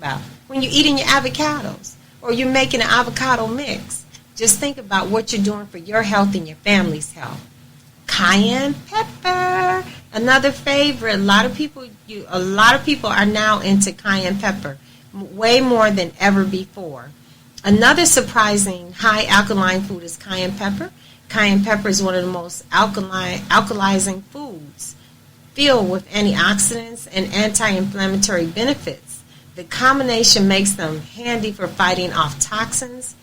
about when you're eating your avocados or you're making an avocado mix. Just think about what you're doing for your health and your family's health. Cayenne pepper, another favorite. A lot of people are now into cayenne pepper, way more than ever before. Another surprising high alkaline food is cayenne pepper. Cayenne pepper is one of the most alkalizing foods, filled with antioxidants and anti-inflammatory benefits. The combination makes them handy for fighting off toxins.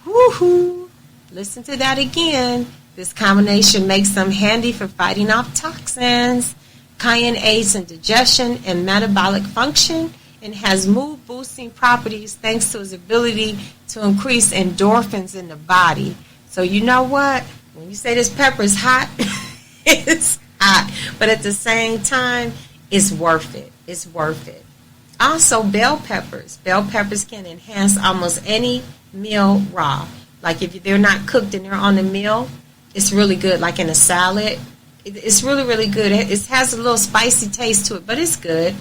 Woohoo! Listen to that again. This combination makes them handy for fighting off toxins. Cayenne aids in digestion and metabolic function and has mood-boosting properties thanks to its ability to increase endorphins in the body. So you know what? When you say this pepper is hot, it's hot. But at the same time, it's worth it. It's worth it. Also, bell peppers. Bell peppers can enhance almost any meal raw. Like if they're not cooked and they're on the meal, it's really good. Like in a salad, it's really, really good. It has a little spicy taste to it, but it's good.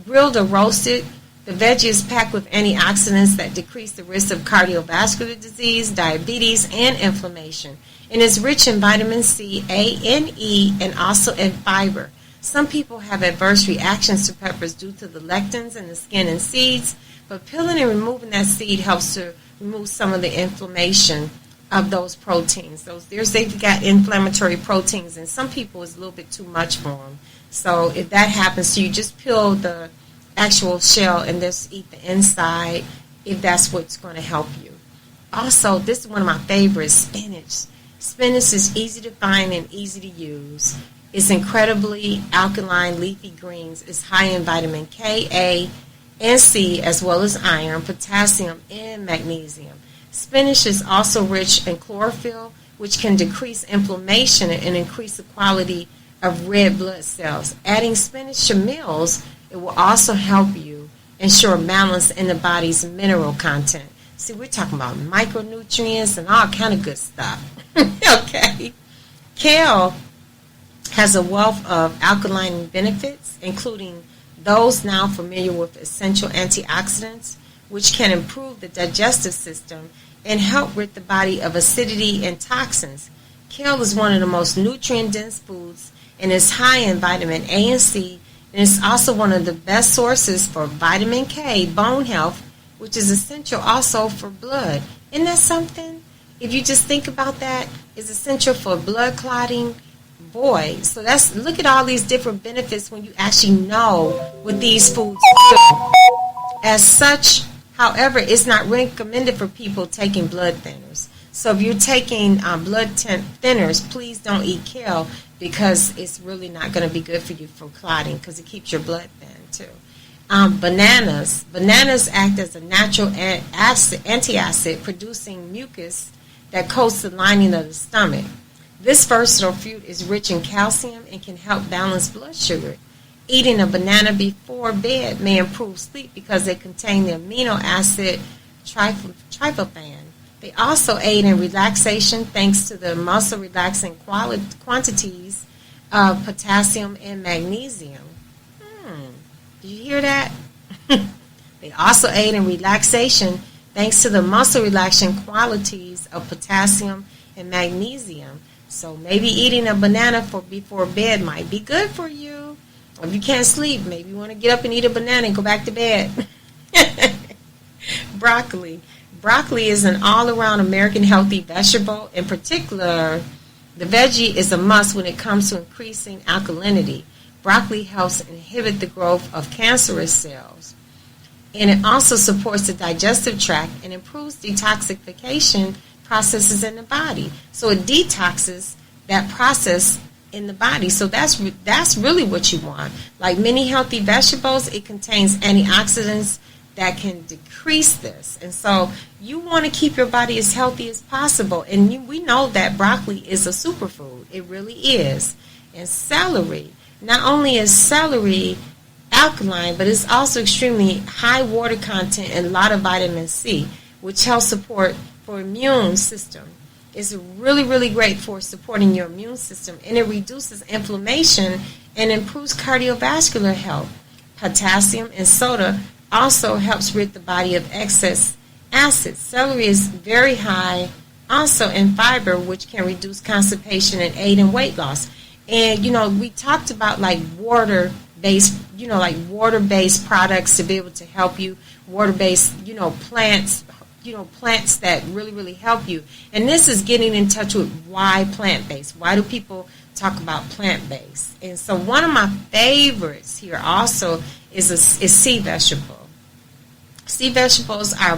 Grilled or roasted, the veggie is packed with antioxidants that decrease the risk of cardiovascular disease, diabetes, and inflammation. And it's rich in vitamin C, A, and E, and also in fiber. Some people have adverse reactions to peppers due to the lectins in the skin and seeds, but peeling and removing that seed helps to remove some of the inflammation of those proteins. They've got inflammatory proteins, and some people it's a little bit too much for them. So if that happens to you, just peel the actual shell and just eat the inside if that's what's going to help you. Also, this is one of my favorites, spinach. Spinach is easy to find and easy to use. It's incredibly alkaline leafy greens. It's high in vitamin K, A, and C, as well as iron, potassium, and magnesium. Spinach is also rich in chlorophyll, which can decrease inflammation and increase the quality of red blood cells. Adding spinach to meals, it will also help you ensure balance in the body's mineral content. See, we're talking about micronutrients and all kind of good stuff. Okay. Kale has a wealth of alkaline benefits, including those now familiar with essential antioxidants, which can improve the digestive system and help rid the body of acidity and toxins. Kale is one of the most nutrient-dense foods and is high in vitamin A and C, and it's also one of the best sources for vitamin K, bone health, which is essential also for blood. Isn't that something? If you just think about that, it's essential for blood clotting. Boy, so look at all these different benefits when you actually know what these foods do. As such, however, it's not recommended for people taking blood thinners. So if you're taking blood thinners, please don't eat kale because it's really not going to be good for you for clotting because it keeps your blood thin too. Bananas act as a natural antacid, producing mucus that coats the lining of the stomach. This versatile fruit is rich in calcium and can help balance blood sugar. Eating a banana before bed may improve sleep because they contain the amino acid tryptophan. They also aid in relaxation thanks to the muscle-relaxing quantities of potassium and magnesium. Did you hear that? They also aid in relaxation thanks to the muscle-relaxing qualities of potassium and magnesium. So maybe eating a banana before bed might be good for you. If you can't sleep, maybe you want to get up and eat a banana and go back to bed. Broccoli. Broccoli is an all-around American healthy vegetable. In particular, the veggie is a must when it comes to increasing alkalinity. Broccoli helps inhibit the growth of cancerous cells. And it also supports the digestive tract and improves detoxification processes in the body. So it detoxes that process in the body. So that's really what you want. Like many healthy vegetables, it contains antioxidants that can decrease this. And so you want to keep your body as healthy as possible. And we know that broccoli is a superfood. It really is. And celery. Not only is celery alkaline, but it's also extremely high water content and a lot of vitamin C, which helps support for immune system. It's really, really great for supporting your immune system, and it reduces inflammation and improves cardiovascular health. Potassium and soda also helps rid the body of excess acid. Celery is very high also in fiber, which can reduce constipation and aid in weight loss. And, we talked about like water-based, water-based products to be able to help you, water-based, plants, plants that really, really help you. And this is getting in touch with why plant-based. Why do people talk about plant-based? And so one of my favorites here also is sea vegetable. Sea vegetables are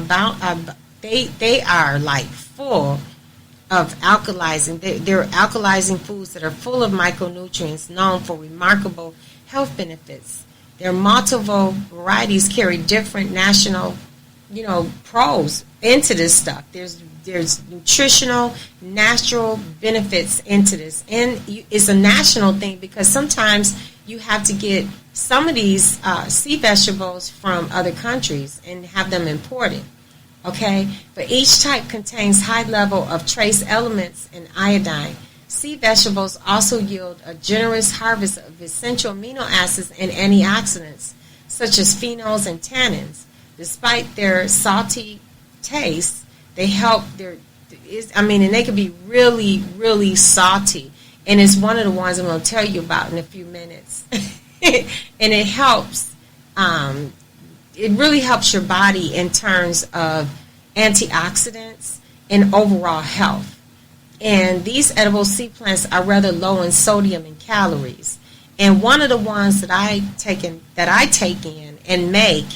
they are like full of alkalizing. They're alkalizing foods that are full of micronutrients known for remarkable health benefits. Their multiple varieties carry different national, pros into this stuff. There's nutritional, natural benefits into this. And it's a national thing because sometimes you have to get some of these sea vegetables from other countries and have them imported. Okay, but each type contains high level of trace elements and iodine. Sea vegetables also yield a generous harvest of essential amino acids and antioxidants, such as phenols and tannins. Despite their salty taste, they help and they can be really, really salty. And it's one of the ones I'm going to tell you about in a few minutes. And it helps. It really helps your body in terms of antioxidants and overall health. And these edible sea plants are rather low in sodium and calories. And one of the ones that I take in and make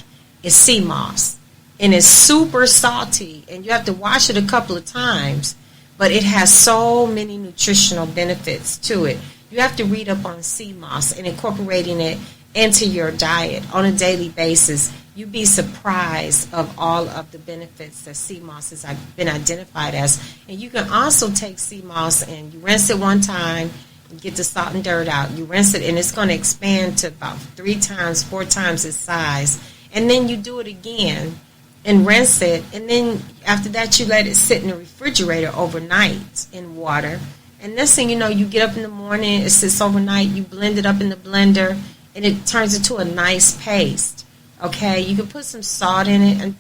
is sea moss. And it's super salty, and you have to wash it a couple of times, but it has so many nutritional benefits to it. You have to read up on sea moss and incorporating it into your diet on a daily basis. You'd be surprised of all of the benefits that sea moss has been identified as. And you can also take sea moss and you rinse it one time and get the salt and dirt out. You rinse it and it's going to expand to about 4 times its size. And then you do it again and rinse it. And then after that you let it sit in the refrigerator overnight in water. And next thing you know, you get up in the morning, it sits overnight, you blend it up in the blender, and it turns into a nice paste. Okay, you can put some salt in it. And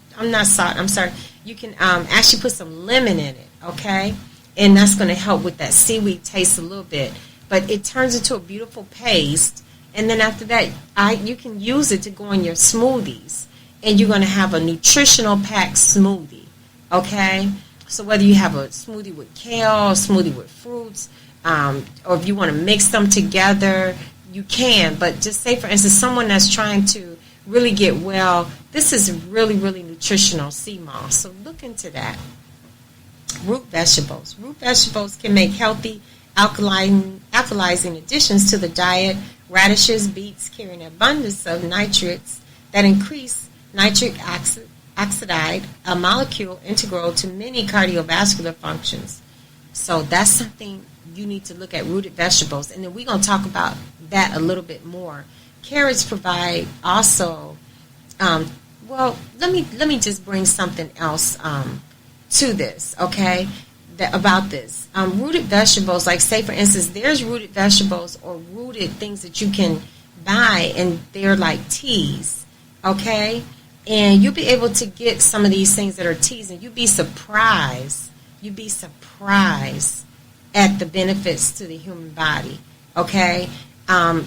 you can actually put some lemon in it, okay? And that's going to help with that seaweed taste a little bit. But it turns into a beautiful paste. And then after that, you can use it to go in your smoothies. And you're going to have a nutritional packed smoothie, okay? So whether you have a smoothie with kale, a smoothie with fruits, or if you want to mix them together, you can. But just say, for instance, someone that's trying to really get well, this is really, really nutritional sea moss. So look into that. Root vegetables. Root vegetables can make healthy alkalizing additions to the diet. Radishes, beets carry an abundance of nitrates that increase nitric oxide, a molecule integral to many cardiovascular functions. So that's something you need to look at, rooted vegetables. And then we're going to talk about that a little bit more. Carrots provide also, let me just bring something else to this, okay, about this. Rooted vegetables, like say for instance, there's rooted vegetables or rooted things that you can buy, and they're like teas, okay? And you'll be able to get some of these things that are teas, and you'd be surprised at the benefits to the human body, okay?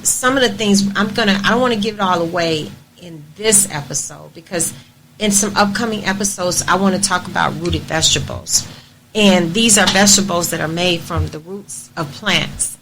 Some of the things I don't want to give it all away in this episode, because in some upcoming episodes I want to talk about rooted vegetables. And these are vegetables that are made from the roots of plants.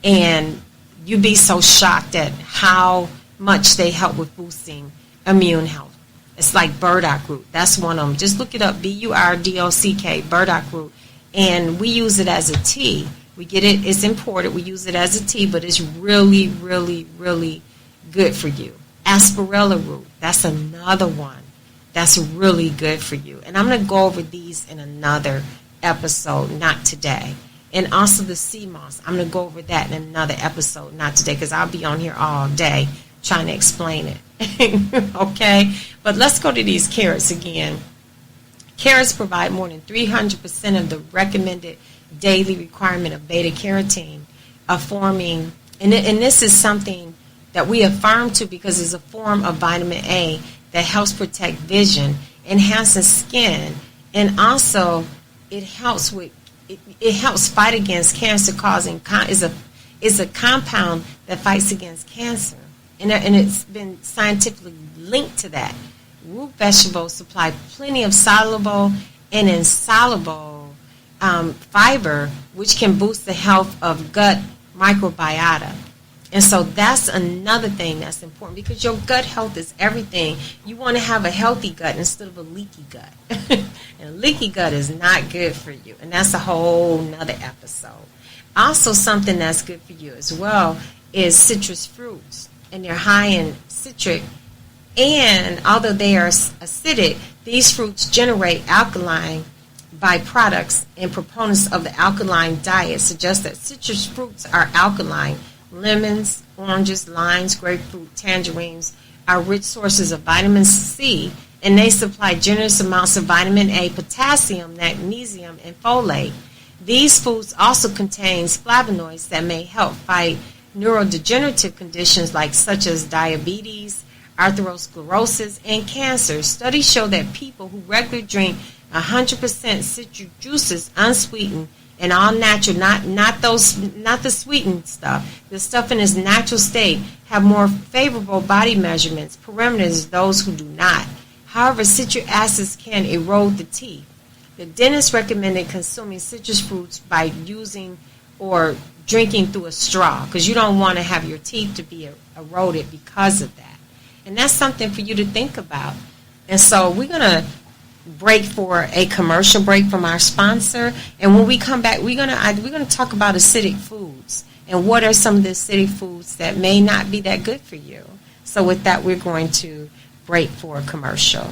And you'd be so shocked at how much they help with boosting immune health. It's like burdock root. That's one of them. Just look it up, B-U-R-D-O-C-K, burdock root. And we use it as a tea. We get it, it's imported. We use it as a tea, but it's really, really, really good for you. Asperilla root, that's another one that's really good for you. And I'm going to go over these in another episode, not today. And also the sea moss, I'm going to go over that in another episode, not today, because I'll be on here all day trying to explain it. Okay? But let's go to these carrots again. Carrots provide more than 300% of the recommended daily requirement of beta-carotene, and this is something that we affirm to because it's a form of vitamin A that helps protect vision, enhances skin, and also it helps fight against cancer causing is a compound that fights against cancer, and it's been scientifically linked to that. Root vegetables supply plenty of soluble and insoluble fiber, which can boost the health of gut microbiota. And so that's another thing that's important, because your gut health is everything. You want to have a healthy gut instead of a leaky gut. And a leaky gut is not good for you. And that's a whole nother episode. Also, something that's good for you as well is citrus fruits. And they're high in citric. And although they are acidic, these fruits generate alkaline byproducts, and proponents of the alkaline diet suggest that citrus fruits are alkaline. Lemons, oranges, limes, grapefruit, tangerines are rich sources of vitamin C, and they supply generous amounts of vitamin A, potassium, magnesium, and folate. These foods also contain flavonoids that may help fight neurodegenerative conditions such as diabetes, atherosclerosis, and cancer. Studies show that people who regularly drink 100% citrus juices, unsweetened and all natural, not the sweetened stuff, the stuff in its natural state, have more favorable body measurements, parameters, those who do not. However, citric acids can erode the teeth. The dentist recommended consuming citrus fruits by using or drinking through a straw, because you don't want to have your teeth to be eroded because of that. And that's something for you to think about. And so we're going to break for a commercial break from our sponsor. And when we come back, we're going to talk about acidic foods and what are some of the acidic foods that may not be that good for you. So with that, we're going to break for a commercial.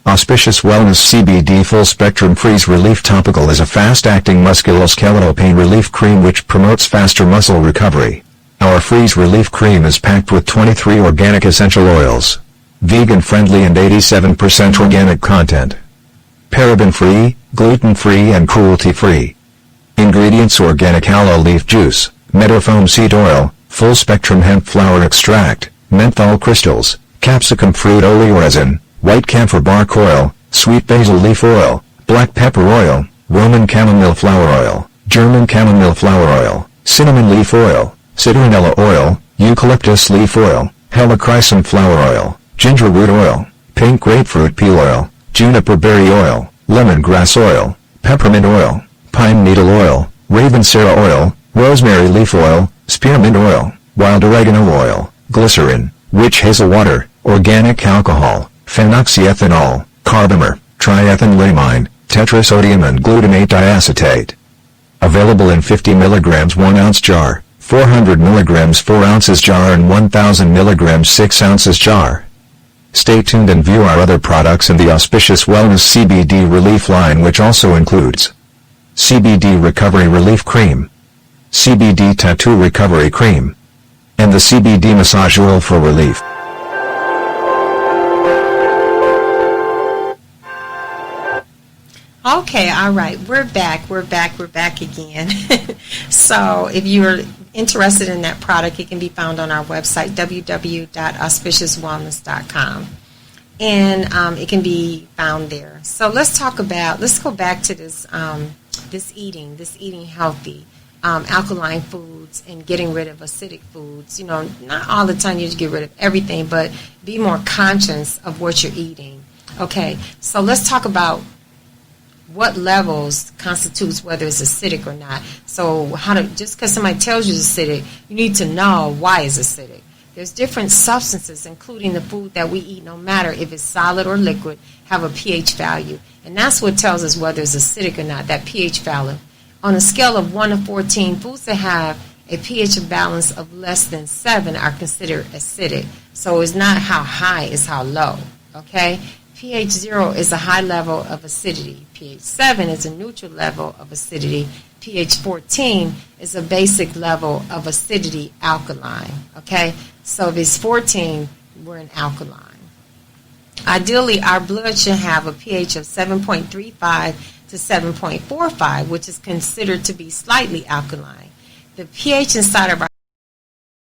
Auspicious Wellness CBD Full Spectrum Freeze Relief Topical is a fast-acting musculoskeletal pain relief cream which promotes faster muscle recovery. Our Freeze Relief Cream is packed with 23 organic essential oils, vegan-friendly and 87% organic content. Paraben-free, gluten-free and cruelty-free. Ingredients: organic aloe leaf juice, meadowfoam seed oil, full-spectrum hemp flower extract, menthol crystals, capsicum fruit oleoresin, white camphor bark oil, sweet basil leaf oil, black pepper oil, Roman chamomile flower oil, German chamomile flower oil, cinnamon leaf oil, citronella oil, eucalyptus leaf oil, helichrysum flower oil, ginger root oil, pink grapefruit peel oil, juniper berry oil, lemongrass oil, peppermint oil, pine needle oil, ravensara oil, rosemary leaf oil, spearmint oil, wild oregano oil, glycerin, witch hazel water, organic alcohol, phenoxyethanol, carbomer, triethylamine, tetrasodium and glutamate diacetate. Available in 50 mg 1 ounce jar, 400 mg 4 ounces jar and 1000 mg 6 ounces jar. Stay tuned and view our other products in the Auspicious Wellness CBD Relief line, which also includes CBD Recovery Relief Cream, CBD Tattoo Recovery Cream, and the CBD Massage Oil for Relief. Okay, all right, we're back again. So if you're interested in that product, it can be found on our website, www.auspiciouswellness.com. And it can be found there. So let's go back to this eating healthy, alkaline foods and getting rid of acidic foods. Not all the time you have to get rid of everything, but be more conscious of what you're eating. Okay, so let's talk about what levels constitutes whether it's acidic or not. So just because somebody tells you it's acidic, you need to know why it's acidic. There's different substances, including the food that we eat, no matter if it's solid or liquid, have a pH value. And that's what tells us whether it's acidic or not, that pH value. On a scale of 1 to 14, foods that have a pH balance of less than 7 are considered acidic. So it's not how high, it's how low. Okay? pH 0 is a high level of acidity. pH 7 is a neutral level of acidity. pH 14 is a basic level of acidity, alkaline. Okay? So if it's 14, we're in alkaline. Ideally, our blood should have a pH of 7.35 to 7.45, which is considered to be slightly alkaline. the pH inside of our